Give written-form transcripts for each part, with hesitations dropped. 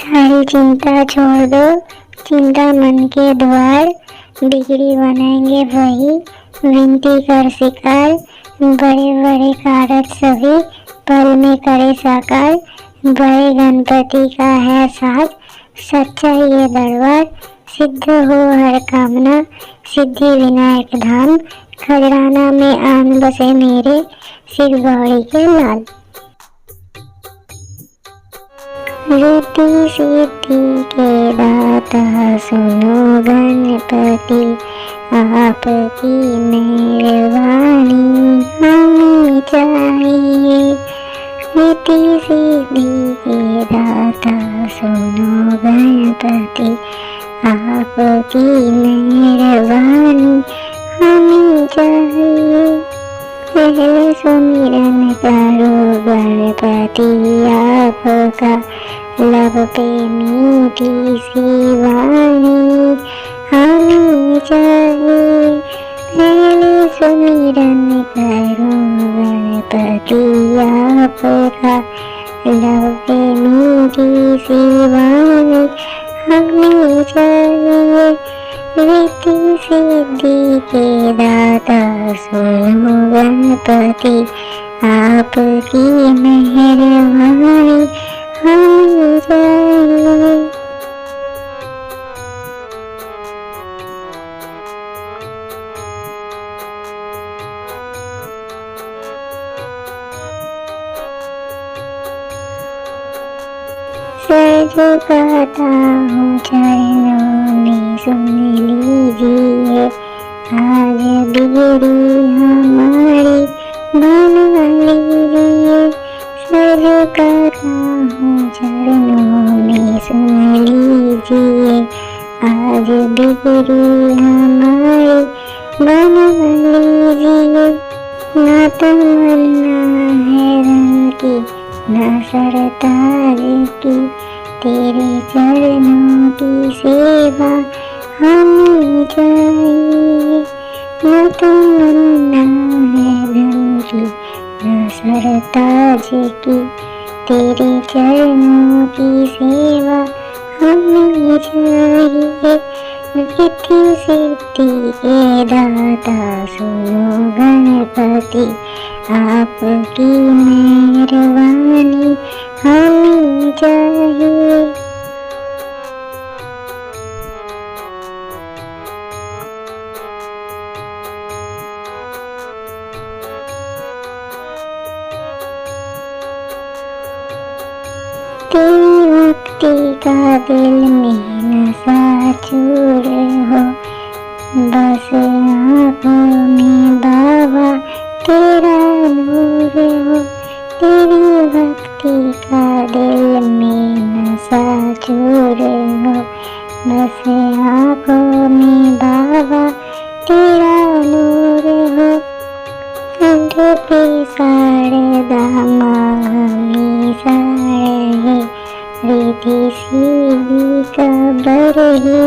सारी चिंता छोड़ दो, चिंता मन के द्वार, बिगड़ी बनाएंगे वही, विनती कर शिकार, बड़े बड़े कारज सभी पल में करे साकार, बड़े गणपति का है साथ, सच्चा ये दरबार, सिद्ध हो हर कामना, सिद्धि विनायक धाम, खजराना में आन बसे मेरे, शिव गौरी के लाल। रिद्धि सिद्धि के दाता सुनो गणपति, आपकी मेहरबानी हमें चाहिए। रिद्धि सिद्धि के दाता सुनो गणपति, आपकी मेहरबानी हमें चाहिए। पहले सुमिरन करो गणपति आपका, लब पे मीठी सी वाणी हमें चाहिए। पहले सुमिरन करो गणपति आपका, लब पे मीठी सी वाणी हमें चाहिए। रिद्धि सिद्धि के दाता सुनो गणपति, आपकी मेहरबानी हमें चाहिए। सर झुकाता हूँ चरणों में, सुन लीजिए आज बिगड़ी हमारी बना लीजिए। सर झुकाता हूँ चरणों में, सुन लीजिए आज बिगड़ी हमारी बना लीजिए। ना तमन्ना है रंग की, ना सरताज की, तेरे चरणों की सेवा हमें चाहिए। न तमन्ना है धन की, न सरताज की, तेरे चरणों की सेवा हमें चाहिए। रिद्धि सिद्धि के दाता सुनो गणपति, आपकी मेहरबानी हमें चाहिए। तेरी भक्ति का दिल में नशा चूर हो, बस आँखों में बाबा तेरा नूर हो। तेरी भक्ति का दिल में नशा चूर हो, बस आँखों में बाबा तेरा नूर हो। कंठ पे शारदा माँ हमेशा रहे, रिद्धि सिद्धि का बरही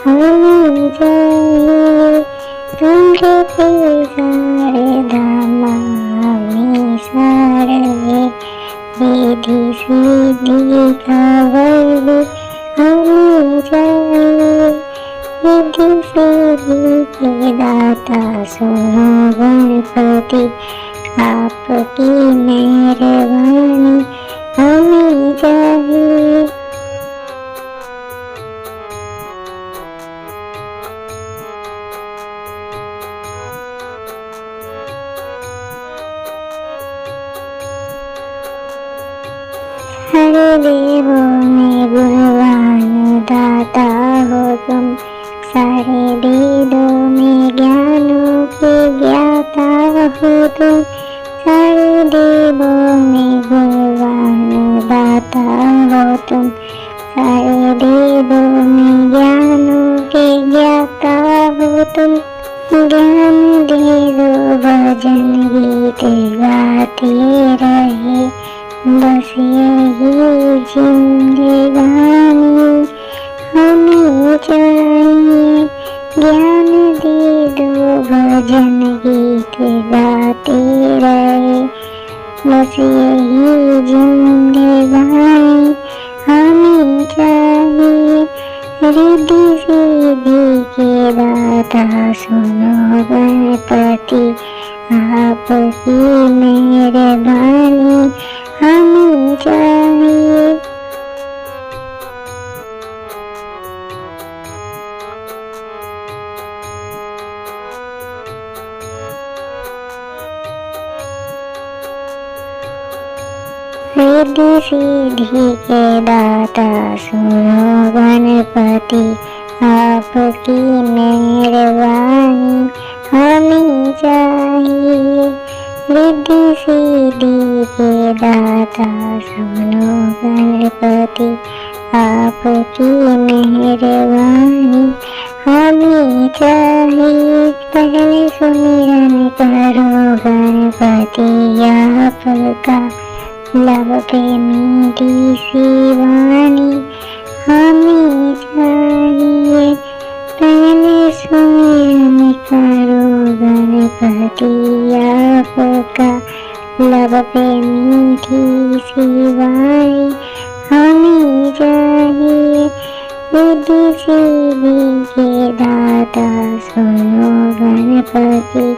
हमें चाहिए। कंठ पे शारदा माँ हमेशा रहे, रिद्धि सिद्धि का बरही हमें चाहिए। रिद्धि सिद्धि के दाता सुनो गणपति, आपकी मेहरबानी हमें चाहिए। हर देवों में गुणवान दाता हो तुम, सारे वेदों में ज्ञानों के ज्ञाता हो तुम। सारे देवों में गुणवान दाता हो तुम, सारे वेदों में ज्ञानों के ज्ञाता हो तुम। ज्ञान दे दो भजन गीत गाते रहे, बस यही जिंदगानी हमें चाहिए। ज्ञान दे दो भजन गीत गाते रहे, बस यही जिंदगानी हमें रिद्धि सिद्धि के दाता सुनो गणपति, आपकी मेहरबानी हमें चाहिए। रिद्धि सिद्धि के दाता सुनो गणपति, आपकी मेहरबानी हमें चाहिए। पहले सुमिरन करो गणपति आपका, लब पे मीठी सी वाणी हमें चाहिए। पहले सुमिरन करो गणपति आपका, लब पे मीठी सी वाणी हमें चाहिए। रिद्धि सिद्धि के दाता सुनो गणपति,